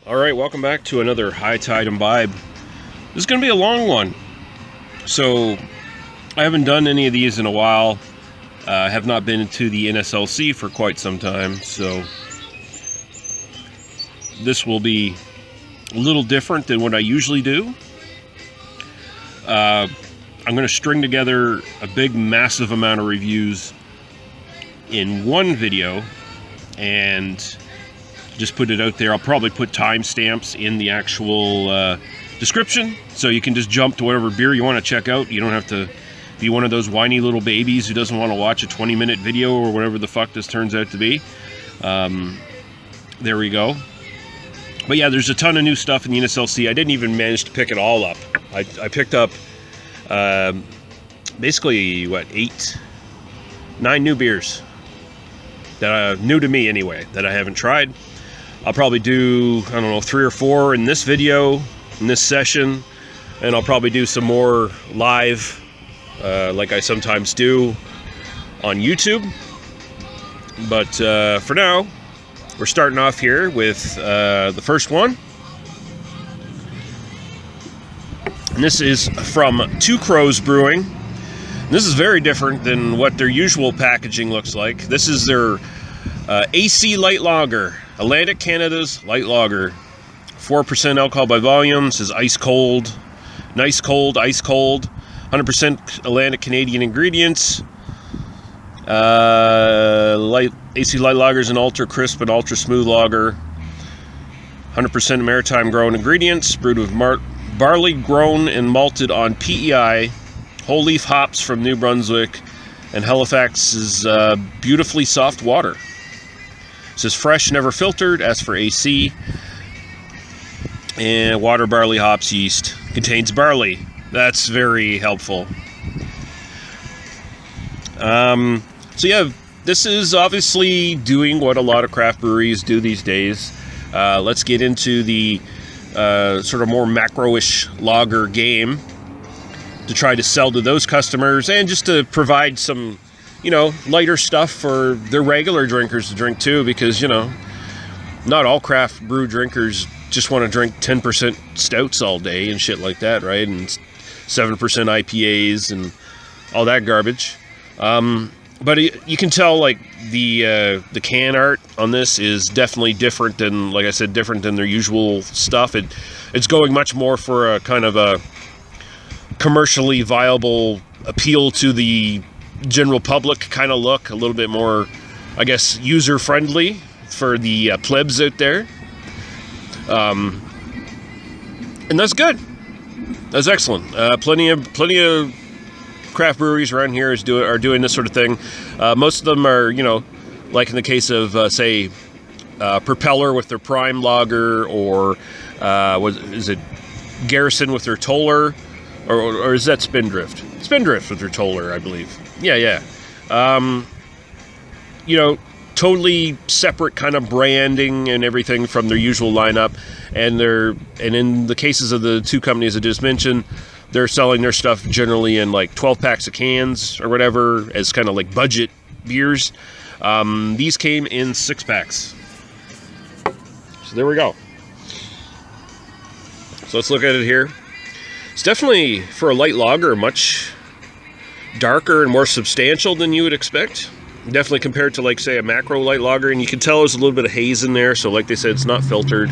Alright, welcome back to another High Tide Imbibe. This is going to be a long one. So, I haven't done any of these in a while. I have not been to the NSLC for quite some time, so this will be a little different than what I usually do. I'm going to string together a big, massive amount of reviews in one video and just put it out there. I'll probably put timestamps in the actual description, so you can just jump to whatever beer you want to check out. You don't have to be one of those whiny little babies who doesn't want to watch a 20-minute video or whatever the fuck this turns out to be. There we go. But yeah, there's a ton of new stuff in the NSLC. I didn't even manage to pick it all up. I picked up basically, what, 9 new beers that are new to me anyway, that I haven't tried. I'll probably do, I don't know, 3 or 4 in this video, in this session, and I'll probably do some more live, like I sometimes do on YouTube. But for now, we're starting off here with the first one. And this is from Two Crows Brewing. This is very different than what their usual packaging looks like. This is their AC Light Lager, Atlantic Canada's Light Lager. 4% alcohol by volume. This is ice cold, nice cold, ice cold. 100% Atlantic Canadian ingredients. AC Light Lager is an ultra crisp and ultra smooth lager. 100% maritime grown ingredients, brewed with barley grown and malted on PEI, whole leaf hops from New Brunswick, and Halifax's beautifully soft water. It says fresh, never filtered, as for AC. And water, barley, hops, yeast. Contains barley. That's very helpful. So yeah, this is obviously doing what a lot of craft breweries do these days. Let's get into the sort of more macro-ish lager game to try to sell to those customers and just to provide some, lighter stuff for their regular drinkers to drink too, because, not all craft brew drinkers just want to drink 10% stouts all day and shit like that, right? And 7% IPAs and all that garbage. But you can tell, like, the can art on this is definitely different than, like I said, different than their usual stuff. It's going much more for a kind of a commercially viable appeal to the general public kind of look, a little bit more, I guess, user-friendly for the plebs out there. And that's good. That's excellent. Plenty of craft breweries around here are doing this sort of thing. Most of them are, like in the case of, say, Propeller with their Prime Lager, or is it Garrison with their Toller, or is that Spindrift? Spindrift with their Toller, I believe. Yeah. Totally separate kind of branding and everything from their usual lineup. And in the cases of the two companies I just mentioned, they're selling their stuff generally in like 12 packs of cans or whatever as kind of like budget beers. These came in 6 packs. So there we go. So let's look at it here. It's definitely, for a light lager, much darker and more substantial than you would expect. Definitely compared to, like, say, a macro light lager. And you can tell there's a little bit of haze in there. So like they said, it's not filtered.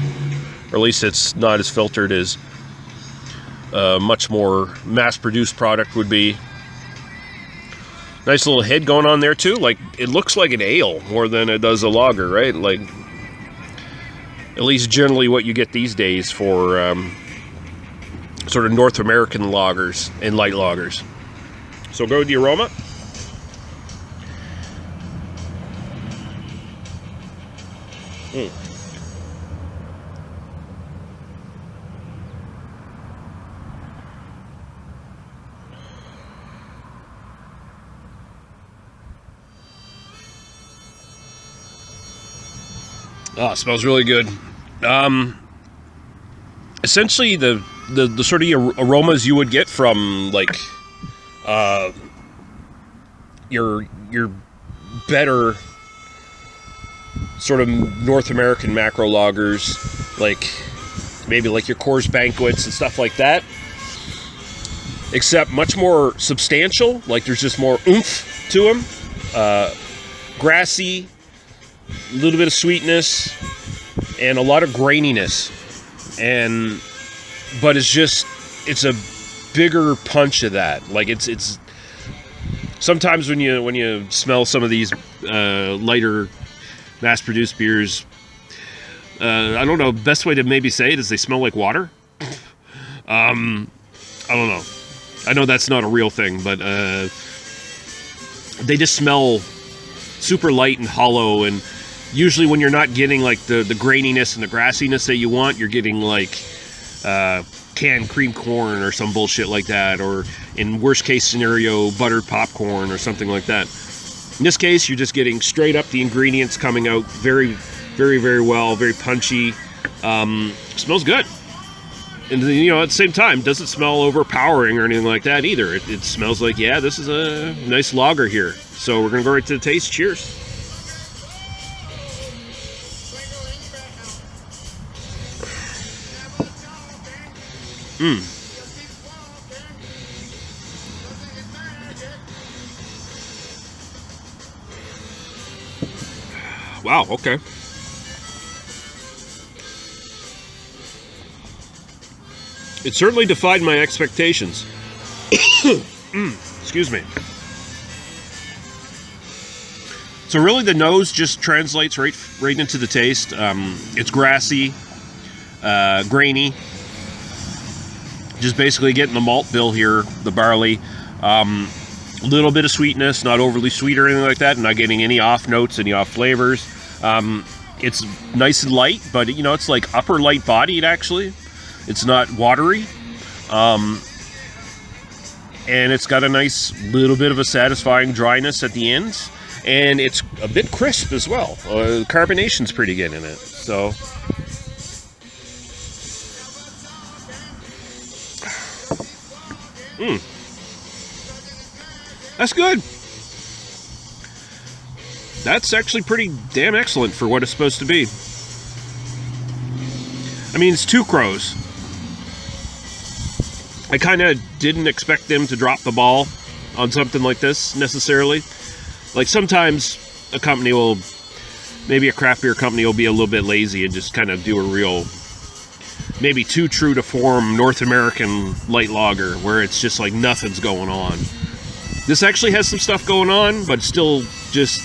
Or at least it's not as filtered as much more mass-produced product would be. Nice little head going on there too. Like, it looks like an ale more than it does a lager, right? Like, at least generally what you get these days for sort of North American lagers and light lagers. So go with the aroma. Oh, it smells really good. Essentially, the sort of aromas you would get from, like, your better sort of North American macro lagers like maybe like your Coors Banquets and stuff like that, except much more substantial. Like there's just more oomph to them. Grassy, a little bit of sweetness, and a lot of graininess. But it's a bigger punch of that. Like it's sometimes when you smell some of these lighter mass-produced beers, I don't know, best way to maybe say it is they smell like water. I don't know. I know that's not a real thing, but they just smell super light and hollow, and usually when you're not getting like the graininess and the grassiness that you want, you're getting like canned cream corn or some bullshit like that, or in worst case scenario, buttered popcorn or something like that. In this case, you're just getting straight up the ingredients coming out very, very, very well, very punchy. Smells good. And, you know, at the same time, doesn't smell overpowering or anything like that either. It smells like, yeah, this is a nice lager here. So we're going to go right to the taste. Cheers. Wow, okay. It certainly defied my expectations. Excuse me. So really the nose just translates right into the taste. It's grassy, grainy. Just basically getting the malt bill here, the barley. A little bit of sweetness, not overly sweet or anything like that. Not getting any off notes, any off flavors. It's nice and light, but you know, it's like upper light bodied actually. It's not watery. And it's got a nice little bit of a satisfying dryness at the ends. And it's a bit crisp as well. Carbonation's pretty good in it. So that's good. That's actually pretty damn excellent for what it's supposed to be. I mean, it's Two Crows. I kind of didn't expect them to drop the ball on something like this necessarily. Like sometimes a company will, maybe a craft beer company will be a little bit lazy and just kind of do a real, maybe too true to form North American light lager where it's just like nothing's going on. This actually has some stuff going on, but still just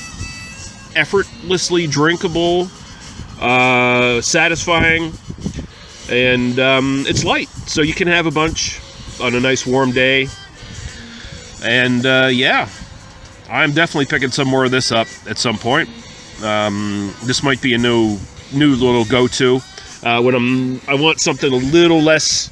effortlessly drinkable, satisfying, and it's light, so you can have a bunch on a nice warm day. And yeah, I'm definitely picking some more of this up at some point. This might be a new little go-to when I want something a little less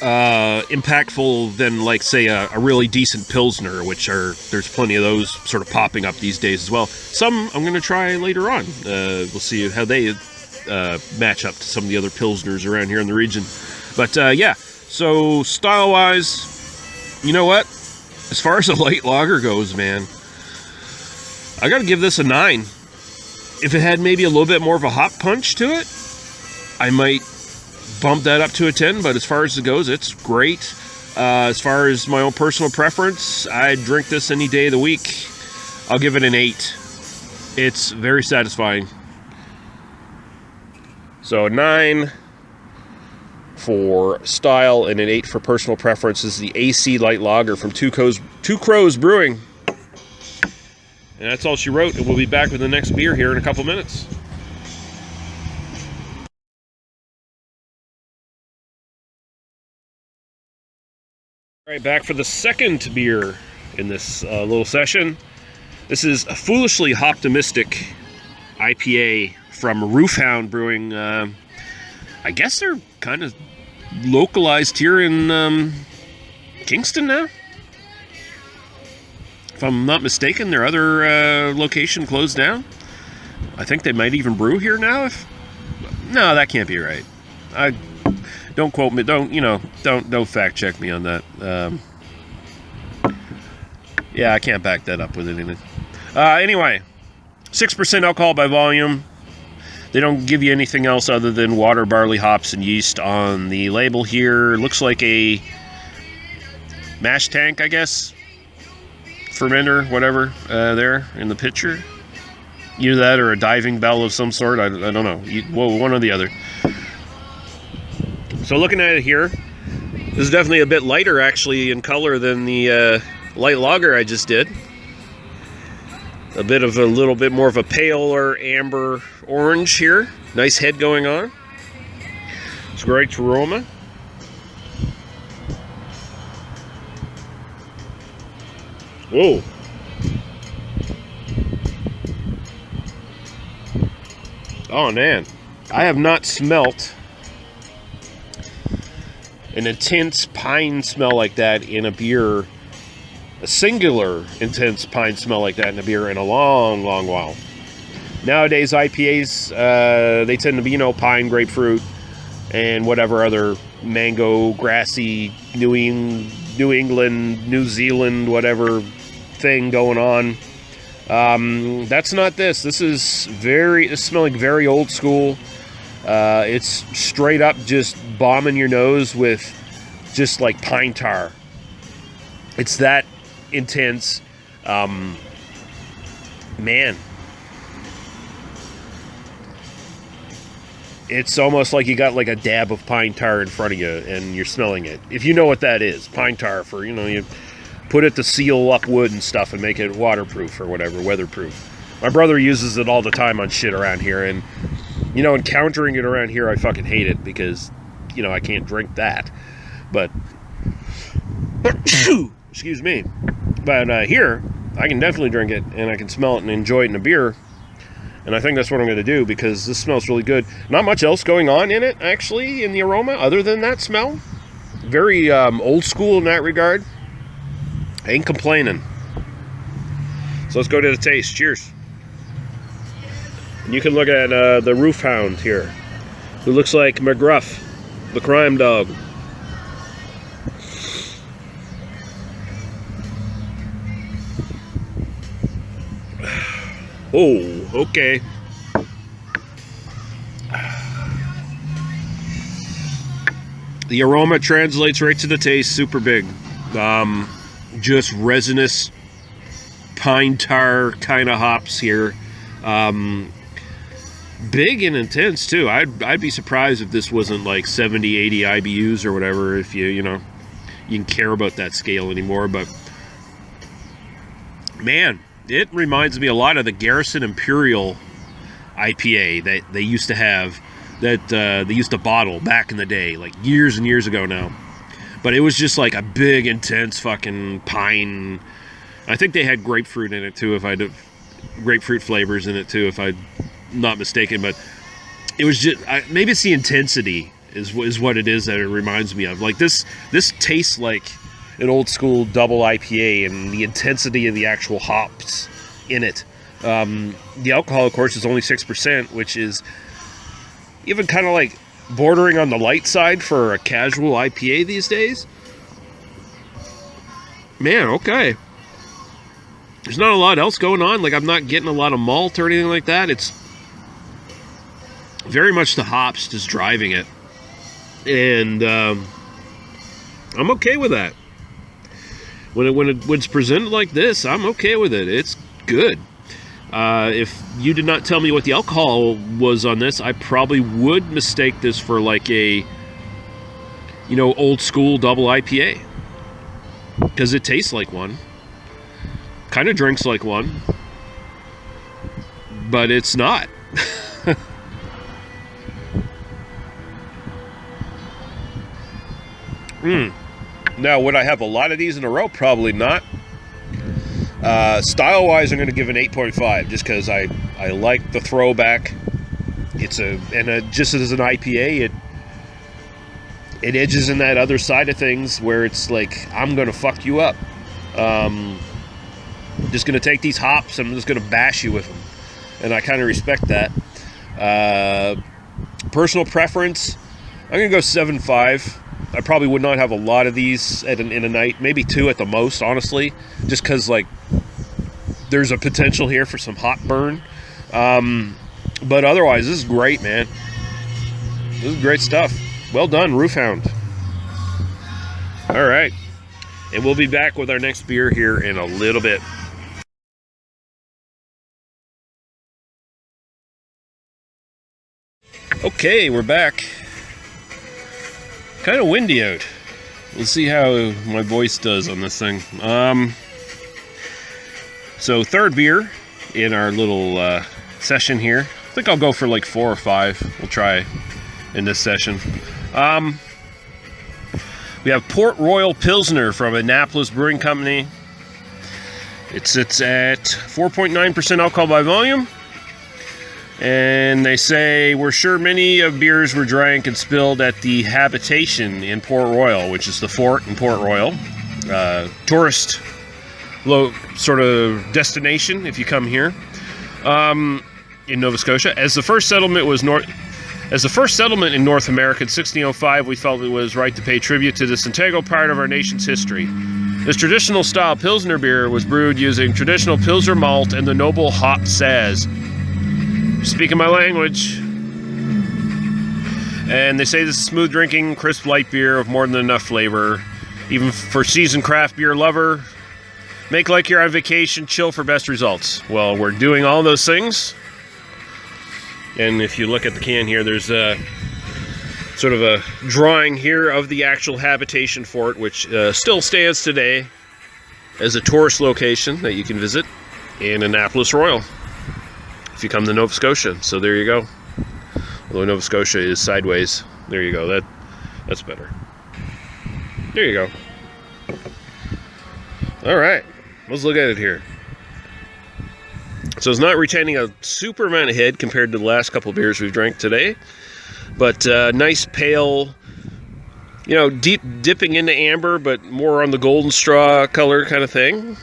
impactful than, like, say a really decent Pilsner, there's plenty of those sort of popping up these days as well. Some I'm going to try later on. We'll see how they match up to some of the other Pilsners around here in the region. But yeah, so style-wise, you know what? As far as a light lager goes, man, I got to give this a 9. If it had maybe a little bit more of a hop punch to it, I might bump that up to a 10, but as far as it goes, it's great. As far as my own personal preference, I'd drink this any day of the week. I'll give it an 8. It's very satisfying. So a 9 for style and an 8 for personal preference. This is the AC Light Lager from Two Crows Brewing. And that's all she wrote, and we'll be back with the next beer here in a couple minutes. All right, back for the second beer in this little session. This is a Foolishly Hoptimistic IPA from Hound Brewing. I guess they're kind of localized here in Kingston now. If I'm not mistaken, their other location closed down. I think they might even brew here now. No, that can't be right. Don't quote me. Don't fact check me on that. Yeah, I can't back that up with anything. Anyway, 6% alcohol by volume. They don't give you anything else other than water, barley, hops, and yeast on the label here. Looks like a mash tank, I guess. Fermenter, whatever, there in the picture. Either that or a diving bell of some sort. I don't know. One or the other. So looking at it here, this is definitely a bit lighter, actually, in color than the light lager I just did. A little bit more of a paler amber orange here. Nice head going on. It's great aroma. Whoa. Oh man, I have not smelt an intense pine smell like that in a beer, a singular intense pine smell like that in a beer in a long, long while. Nowadays, IPAs, they tend to be, pine, grapefruit, and whatever other mango, grassy, New England, New Zealand, whatever thing going on. That's not this. This is smelling very old school. It's straight up just bombing your nose with just like pine tar. It's that intense. Man. It's almost like you got like a dab of pine tar in front of you and you're smelling it. If you know what that is, pine tar for, you put it to seal up wood and stuff and make it waterproof or whatever, weatherproof. My brother uses it all the time on shit around here, and, encountering it around here, I fucking hate it because, I can't drink that. But, excuse me. But here, I can definitely drink it, and I can smell it and enjoy it in a beer. And I think that's what I'm going to do because this smells really good. Not much else going on in it, actually, in the aroma, other than that smell. Very old school in that regard. Ain't complaining. So let's go to the taste. Cheers. And you can look at the roof hound here, who looks like McGruff, the crime dog. Oh, okay. The aroma translates right to the taste. Super big. Just resinous pine tar kind of hops here. Big and intense too. I'd be surprised if this wasn't like 70, 80 IBUs or whatever, if you can care about that scale anymore. But man, it reminds me a lot of the Garrison Imperial IPA that they used to have, that they used to bottle back in the day, like years and years ago now. But it was just like a big, intense fucking pine. I think they had grapefruit in it too, grapefruit flavors in it too, if I'm not mistaken. But it was just, maybe it's the intensity is what it is that it reminds me of. Like this tastes like an old school double IPA, and the intensity of the actual hops in it. The alcohol, of course, is only 6%, which is even kind of like bordering on the light side for a casual IPA these days. Man, okay. There's not a lot else going on. Like, I'm not getting a lot of malt or anything like that. It's very much the hops just driving it. And I'm okay with that. When it's presented like this, I'm okay with it. It's good. If you did not tell me what the alcohol was on this, I probably would mistake this for like a, old school double IPA. Because it tastes like one. Kind of drinks like one. But it's not. Now, would I have a lot of these in a row? Probably not. Style-wise, I'm going to give an 8.5 just because I like the throwback. Just as an IPA, it edges in that other side of things where it's like, I'm going to fuck you up. Just going to take these hops and I'm just going to bash you with them. And I kind of respect that. Personal preference, I'm going to go 7.5. I probably would not have a lot of these in a night. Maybe 2 at the most, honestly. Just because, like, there's a potential here for some hot burn. But otherwise, this is great, man. This is great stuff. Well done, Hound. All right. And we'll be back with our next beer here in a little bit. Okay, we're back. Kind of windy out. Let's see how my voice does on this thing. So third beer in our little session here. I think I'll go for like 4 or 5. We'll try in this session. We have Port Royal Pilsner from Annapolis Brewing Company. It sits at 4.9% alcohol by volume. And they say, we're sure many of beers were drank and spilled at the Habitation in Port Royal, which is the fort in Port Royal. Tourist sort of destination if you come here in Nova Scotia. As the first settlement in North America in 1605, we felt it was right to pay tribute to this integral part of our nation's history. This traditional style Pilsner beer was brewed using traditional Pilsner malt and the noble hop Saaz. Speaking my language. And they say this is smooth drinking, crisp light beer of more than enough flavor. Even for seasoned craft beer lover. Make like you're on vacation, chill for best results. Well, we're doing all those things. And if you look at the can here, there's a sort of a drawing here of the actual Habitation Fort, which still stands today as a tourist location that you can visit in Annapolis Royal if you come to Nova Scotia. So there you go. Although Nova Scotia is sideways. There you go. That's better. There you go. All right. Let's look at it here. So it's not retaining a super amount of head compared to the last couple beers we've drank today. But nice pale, deep dipping into amber, but more on the golden straw color kind of thing,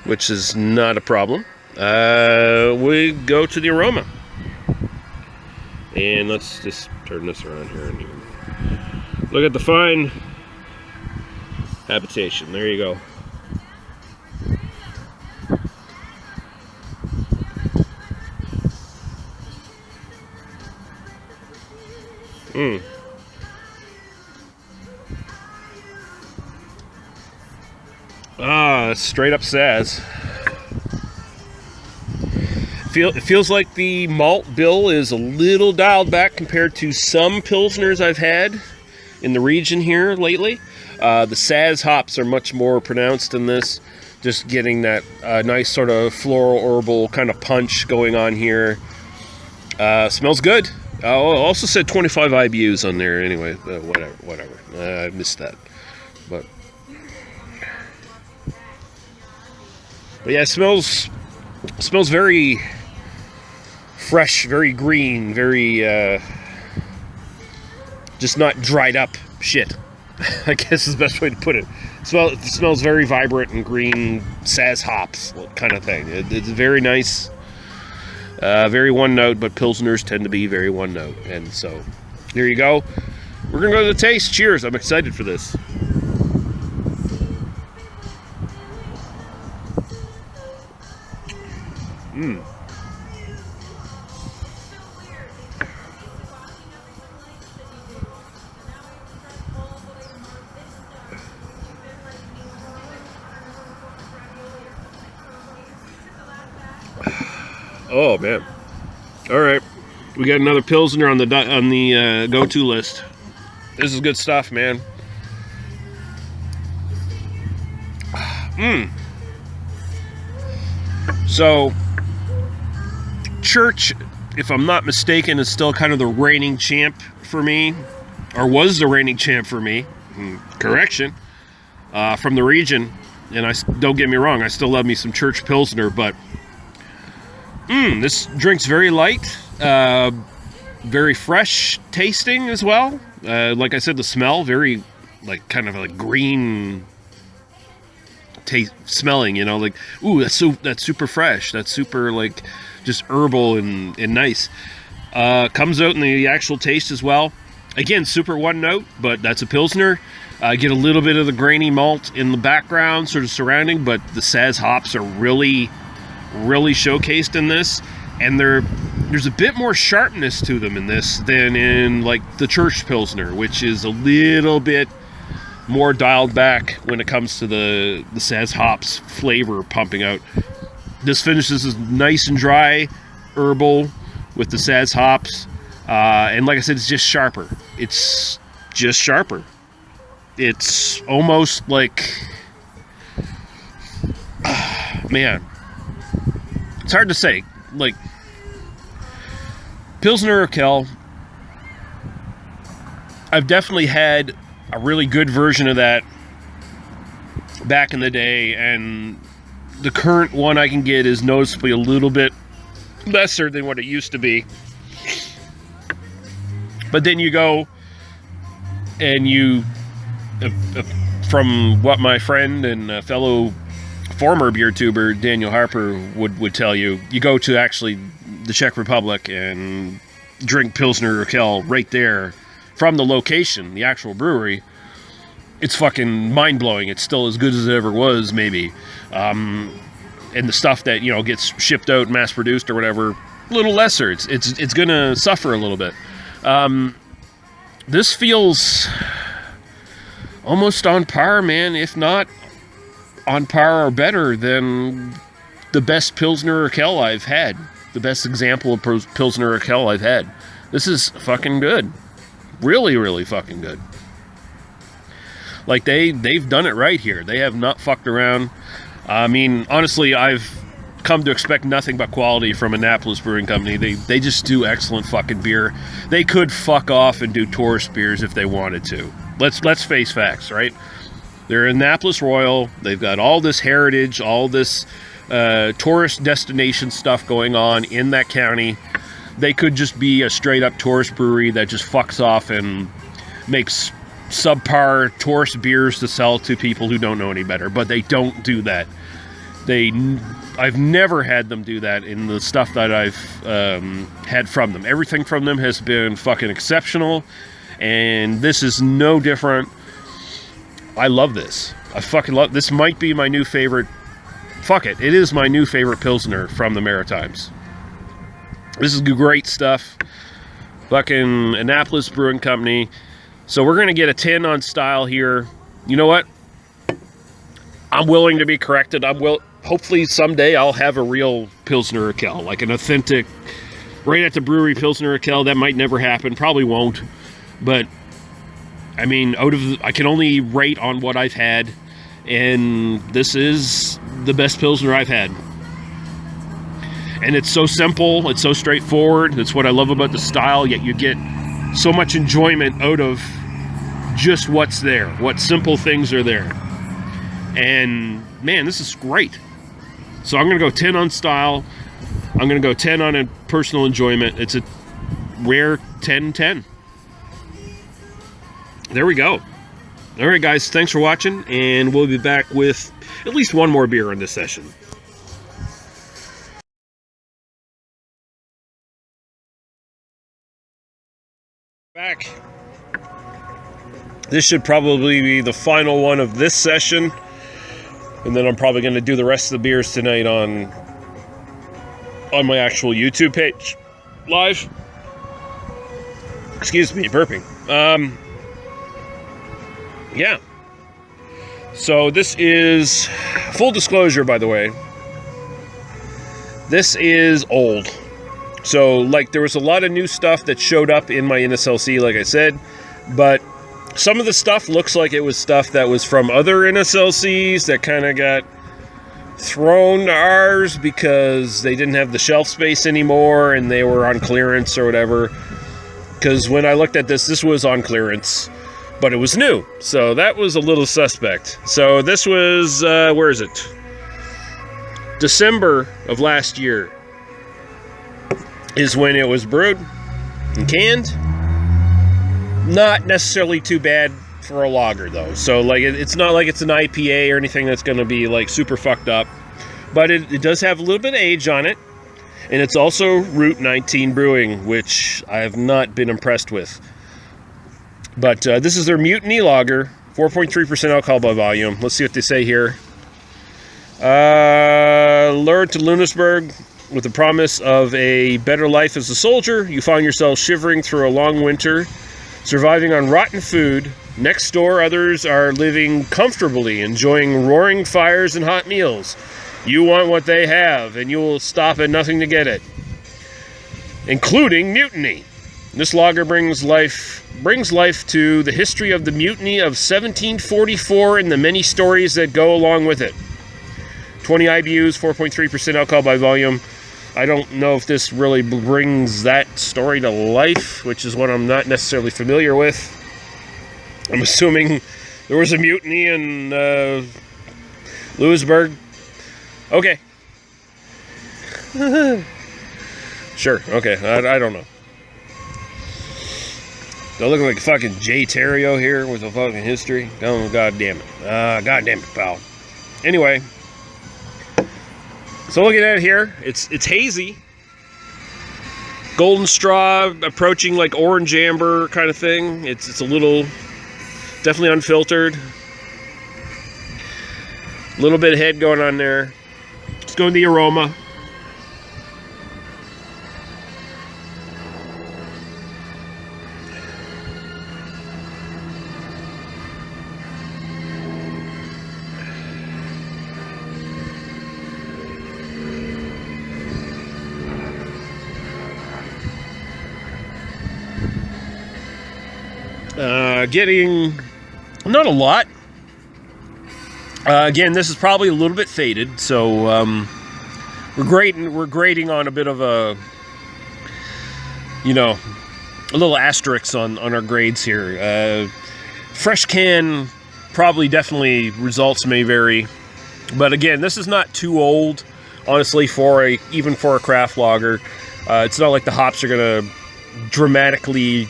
which is not a problem. We go to the aroma. And let's just turn this around here and look at the fine Habitation. There you go. That's straight up Saaz. It feels like the malt bill is a little dialed back compared to some Pilsners I've had in the region here lately. The Saaz hops are much more pronounced in this. Just getting that nice sort of floral herbal kind of punch going on here. Smells good. Also said 25 IBUs on there. Anyway, whatever. I missed that. But yeah, it smells very fresh, very green, very just not dried up shit. I guess is the best way to put it. It smells very vibrant and green Saaz hops kind of thing. It's very nice. Very one note, but Pilsners tend to be very one note. And so, there you go. We're going to go to the taste. Cheers. I'm excited for this. Oh man! All right, we got another Pilsner on the go-to list. This is good stuff, man. So, Church, if I'm not mistaken, is still kind of the reigning champ for me, or was the reigning champ for me. Correction, from the region. And don't get me wrong, I still love me some Church Pilsner, but. This drink's very light, very fresh tasting as well. Like I said, the smell, very, kind of like green smelling, ooh, that's super fresh. That's super, just herbal and nice. Comes out in the actual taste as well. Again, super one note, but that's a Pilsner. Get a little bit of the grainy malt in the background, sort of surrounding, but the Saaz hops are really showcased in this, and they're there's a bit more sharpness to them in this than in like the Church Pilsner, which is a little bit more dialed back when it comes to the Saaz hops flavor pumping out. This finishes is nice and dry, herbal with the Saaz hops, and like I said, it's just sharper. It's just sharper. It's almost like, man, it's hard to say. Like Pilsner Urquell, I've definitely had a really good version of that back in the day, and the current one I can get is noticeably a little bit lesser than what it used to be. But then you go and you, from what my friend and fellow former beer tuber Daniel Harper would tell you, you go to actually the Czech Republic and drink Pilsner Urquell right there from the location, the actual brewery. It's fucking mind-blowing. It's still as good as it ever was, maybe. And the stuff that, you know, gets shipped out, mass-produced or whatever, a little lesser. It's gonna suffer a little bit. This feels almost on par, man, if not on par or better than the best Pilsner Urquell I've had. The best example of Pilsner Urquell I've had. This is fucking good. Really, really fucking good. Like, they've done it right here. They have not fucked around. I mean, honestly, I've come to expect nothing but quality from Annapolis Brewing Company. They just do excellent fucking beer. They could fuck off and do tourist beers if they wanted to. Let's face facts, right? They're Annapolis Royal. They've got all this heritage, all this tourist destination stuff going on in that county. They could just be a straight up tourist brewery that just fucks off and makes subpar tourist beers to sell to people who don't know any better, but they don't do that. I've never had them do that in the stuff that I've had from them. Everything from them has been fucking exceptional, and this is no different. I love this. I fucking love this. Might be my new favorite. Fuck it. It is my new favorite Pilsner from the Maritimes. This is great stuff. Fucking Annapolis Brewing Company. So we're going to get a 10 on style here. You know what? I'm willing to be corrected. Hopefully someday I'll have a real Pilsner Urquell, like an authentic, right at the brewery Pilsner Urquell. That might never happen. Probably won't. But, I mean, I can only rate on what I've had. And this is the best Pilsner I've had. And it's so simple. It's so straightforward. That's what I love about the style. Yet you get so much enjoyment out of just what's there. What simple things are there. And, man, this is great. So I'm going to go 10 on style. I'm going to go 10 on a personal enjoyment. It's a rare 10-10. There we go. All right, guys, thanks for watching, and we'll be back with at least one more beer in this session. Back. This should probably be the final one of this session, and then I'm probably going to do the rest of the beers tonight on my actual YouTube page live. Excuse me, burping. Yeah. So this is, full disclosure, by the way, this is old. So, like, there was a lot of new stuff that showed up in my NSLC, like I said, but some of the stuff looks like it was stuff that was from other NSLCs that kind of got thrown to ours because they didn't have the shelf space anymore and they were on clearance or whatever. Because when I looked at this was on clearance, but it was new. So that was a little suspect. So this was, where is it? December of last year is when it was brewed and canned. Not necessarily too bad for a lager, though. So, like, it's not like it's an IPA or anything that's going to be, like, super fucked up. But it does have a little bit of age on it. And it's also Route 19 Brewing, which I have not been impressed with. But this is their Mutiny lager, 4.3% alcohol by volume. Let's see what they say here. lured to Lunasburg with the promise of a better life as a soldier, you find yourself shivering through a long winter, surviving on rotten food. Next door, others are living comfortably, enjoying roaring fires and hot meals. You want what they have, and you will stop at nothing to get it, including mutiny. This lager brings life to the history of the mutiny of 1744 and the many stories that go along with it. 20 IBUs, 4.3% alcohol by volume. I don't know if this really brings that story to life, which is what I'm not necessarily familiar with. I'm assuming there was a mutiny in Louisburg. Okay. Sure, okay, I don't know. They're looking like fucking Jay Terrio here with a fucking history. Oh, god damn it. God damn it, pal. Anyway. So looking at it here, it's hazy. Golden straw approaching like orange amber kind of thing. It's a little, definitely unfiltered. A little bit of head going on there. Let's go to the aroma. Getting not a lot. Again, this is probably a little bit faded, so we're grading on a bit of a, you know, a little asterisk on our grades here. Fresh can, probably definitely results may vary, but again, this is not too old, honestly, even for a craft lager. It's not like the hops are gonna dramatically,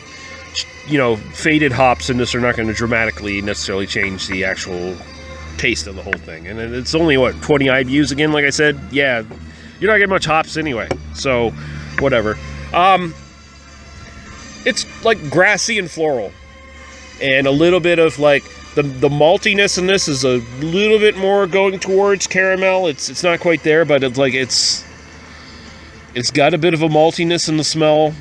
you know, faded hops in this are not going to dramatically necessarily change the actual taste of the whole thing. And it's only, what, 20 IBUs again, like I said? Yeah, you're not getting much hops anyway, so whatever. It's like grassy and floral. And a little bit of like, the maltiness in this is a little bit more going towards caramel. It's not quite there, but it's like, it's got a bit of a maltiness in the smell.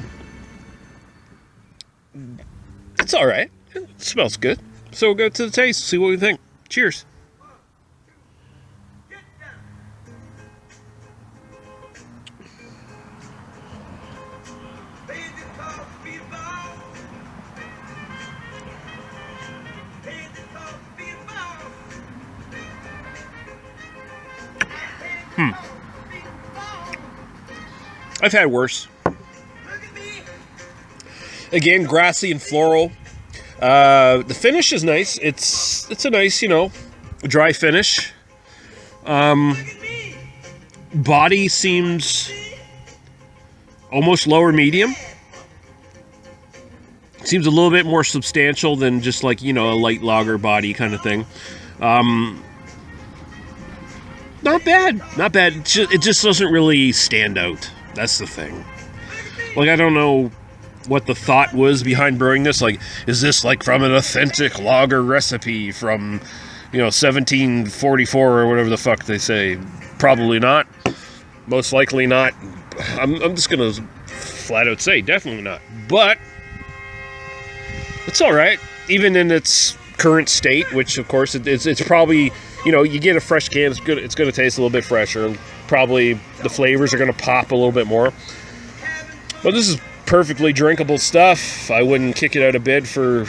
It's all right. It smells good. So we'll go to the taste, see what we think. Cheers. I've had worse. Again, grassy and floral. The finish is nice. It's a nice, you know, dry finish. Body seems almost lower medium. Seems a little bit more substantial than just like, you know, a light lager body kind of thing. Not bad. Not bad. It just doesn't really stand out. That's the thing. Like, I don't know what the thought was behind brewing this. Like, is this like from an authentic lager recipe from, you know, 1744 or whatever the fuck they say? Probably not. Most likely not. I'm just gonna flat out say definitely not. But it's all right, even in its current state. Which of course it's probably, you know, you get a fresh can, it's good. It's gonna taste a little bit fresher. Probably the flavors are gonna pop a little bit more. But this is perfectly drinkable stuff. I wouldn't kick it out of bed for,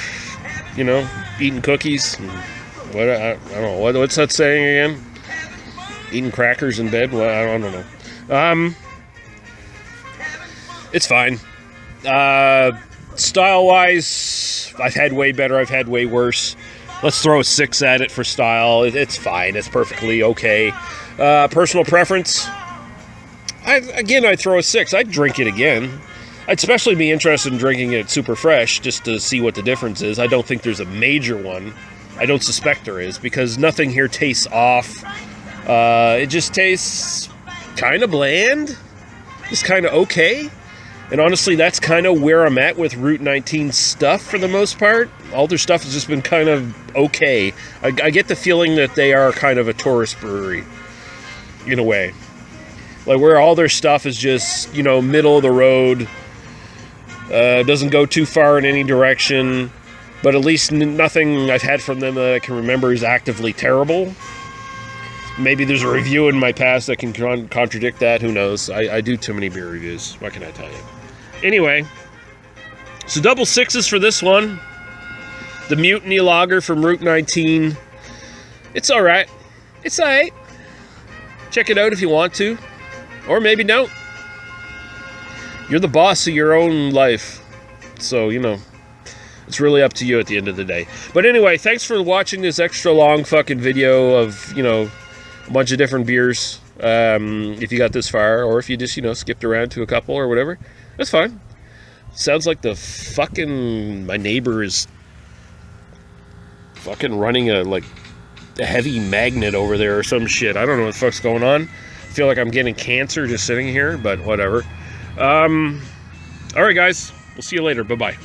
you know, eating cookies. What I don't know. What's that saying again? Eating crackers in bed? Well, I don't know. It's fine. Style-wise, I've had way better. I've had way worse. Let's throw a 6 at it for style. It's fine. It's perfectly okay. Personal preference, I'd throw a 6. I'd drink it again. I'd especially be interested in drinking it super fresh just to see what the difference is. I don't think there's a major one. I don't suspect there is, because nothing here tastes off. It just tastes kind of bland. Just kind of okay. And honestly, that's kind of where I'm at with Route 19 stuff for the most part. All their stuff has just been kind of okay. I get the feeling that they are kind of a tourist brewery, in a way. Like where all their stuff is just, you know, middle of the road. Doesn't go too far in any direction. But at least nothing I've had from them that I can remember is actively terrible. Maybe there's a review in my past that can contradict that. Who knows? I do too many beer reviews. What can I tell you? Anyway, so double sixes for this one. The Mutiny Lager from Route 19. It's all right. It's all right. Check it out if you want to. Or maybe don't. You're the boss of your own life. So, you know, it's really up to you at the end of the day. But anyway, thanks for watching this extra long fucking video of, you know, a bunch of different beers. If you got this far, or if you just, you know, skipped around to a couple or whatever. That's fine. Sounds like the fucking... my neighbor is fucking running a heavy magnet over there or some shit. I don't know what the fuck's going on. I feel like I'm getting cancer just sitting here, but whatever. Alright guys, we'll see you later. Bye-bye.